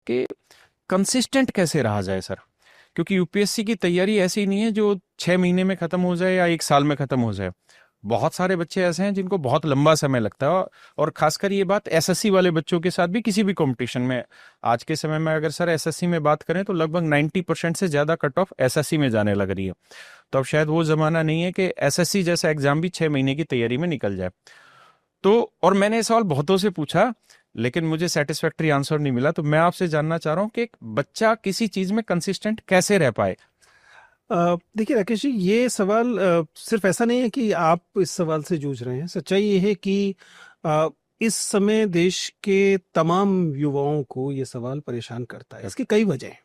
कि कंसिस्टेंट कैसे रहा जाए सर, क्योंकि यूपीएससी की तैयारी ऐसी नहीं है जो 6 महीने में खत्म हो जाए या 1 साल में खत्म हो जाए। बहुत सारे बच्चे ऐसे हैं जिनको बहुत लंबा समय लगता है, और खासकर ये बात एसएससी वाले बच्चों के साथ भी किसी भी कंपटीशन में। आज के समय में अगर सर एसएससी में बात करें तो लगभग 90% से ज्यादा कट ऑफ एसएससी में जाने लग रही है। तो अब शायद वो जमाना नहीं है कि एसएससी जैसा एग्जाम भी 6 महीने की तैयारी में निकल जाए। तो और मैंने ये सवाल बहुतों से पूछा, लेकिन मुझे सेटिस्फैक्टरी आंसर नहीं मिला। तो मैं आपसे जानना चाह रहा हूँ कि एक बच्चा किसी चीज में कंसिस्टेंट कैसे रह पाए। देखिए राकेश जी, ये सवाल सिर्फ ऐसा नहीं है कि आप इस सवाल से जूझ रहे हैं। सच्चाई ये है कि अ, इस समय देश के तमाम युवाओं को ये सवाल परेशान करता है। इसकी कई वजह हैं।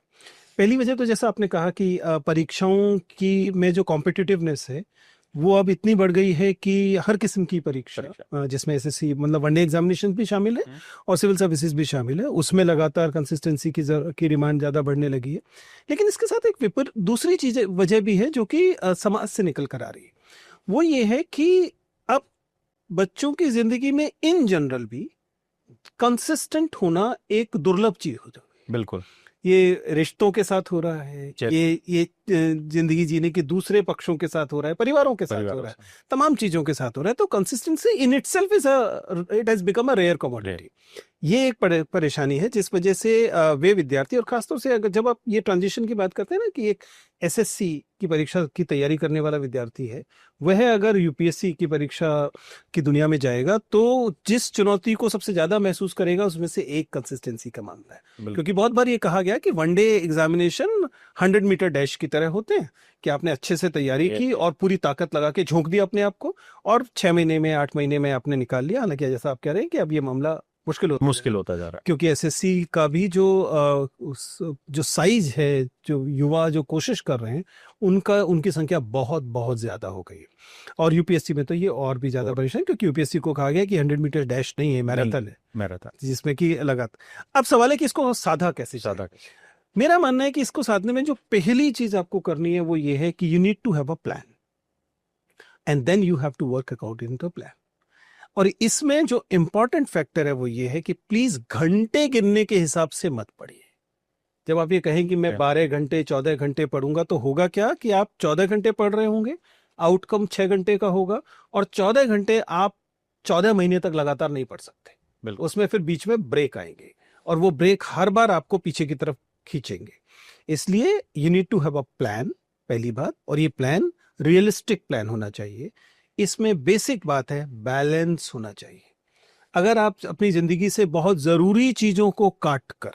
पहली वजह तो जैसा आपने कहा कि परीक्षाओं की में जो कॉम्पिटिटिवनेस है वो अब इतनी बढ़ गई है कि हर किस्म की परीक्षा जिसमें एसएससी मतलब वनडे एग्जामिनेशन भी शामिल है और सिविल सर्विसेज भी शामिल है, उसमें लगातार कंसिस्टेंसी की डिमांड ज़्यादा बढ़ने लगी है। लेकिन इसके साथ एक दूसरी चीज़ वजह भी है जो कि समाज से निकल कर आ रही है। वो ये है कि अब बच्चों की जिंदगी में इन जनरल भी कंसिस्टेंट होना एक दुर्लभ चीज हो जाती है। बिल्कुल। ये रिश्तों के साथ हो रहा है, ये जिंदगी जीने के दूसरे पक्षों के साथ हो रहा है, परिवारों के साथ हो रहा है, तमाम चीजों के साथ हो रहा है। तो consistency in itself it has become a rare commodity. ये एक परेशानी है जिस वजह से वे विद्यार्थी, और खासतौर से अगर जब आप ये ट्रांजिशन की बात करते हैं ना कि एक एसएससी की परीक्षा की तैयारी करने वाला विद्यार्थी है, वह अगर यूपीएससी की परीक्षा की दुनिया में जाएगा तो जिस चुनौती को सबसे ज्यादा महसूस करेगा उसमें से एक कंसिस्टेंसी का मामला है। क्योंकि बहुत बार ये कहा गया कि वनडे एग्जामिनेशन 100 मीटर डैश की तरह होते हैं कि आपने अच्छे से तैयारी की और पूरी ताकत लगा के झोंक दिया अपने आप को और 6 महीने में 8 महीने में आपने निकाल लिया। हालांकि जैसा आप कह रहे हैं कि अब ये मामला मुश्किल होता जा रहा है, क्योंकि एसएससी का भी जो साइज है, जो युवा जो कोशिश कर रहे हैं, उनकी संख्या बहुत बहुत ज्यादा हो गई है। और यूपीएससी में तो ये और भी ज्यादा परेशान, क्योंकि यूपीएससी को कहा गया कि 100 मीटर डैश नहीं है, मैराथन है, जिसमें कि लगातार। अब सवाल है कि इसको साधा कैसे। मेरा मानना है कि इसको साधने में जो पहली चीज आपको करनी है वो ये है कि you need to have a plan and then you have to work according to plan. और इसमें जो इंपॉर्टेंट फैक्टर है वो ये है कि प्लीज घंटे गिनने के हिसाब से मत पढ़िए। जब आप ये कहें कि मैं 12 घंटे 14 घंटे पढ़ूंगा तो होगा क्या कि आप 14 घंटे पढ़ रहे होंगे, आउटकम 6 घंटे का होगा, और 14 घंटे आप 14 महीने तक लगातार नहीं पढ़ सकते। उसमें फिर बीच में ब्रेक आएंगे और वो ब्रेक हर बार आपको पीछे की तरफ खींचेंगे। इसलिए you need to have a plan, पहली बात। और ये प्लान रियलिस्टिक प्लान होना चाहिए। इसमें बेसिक बात है बैलेंस होना चाहिए। अगर आप अपनी जिंदगी से बहुत जरूरी चीजों को काट कर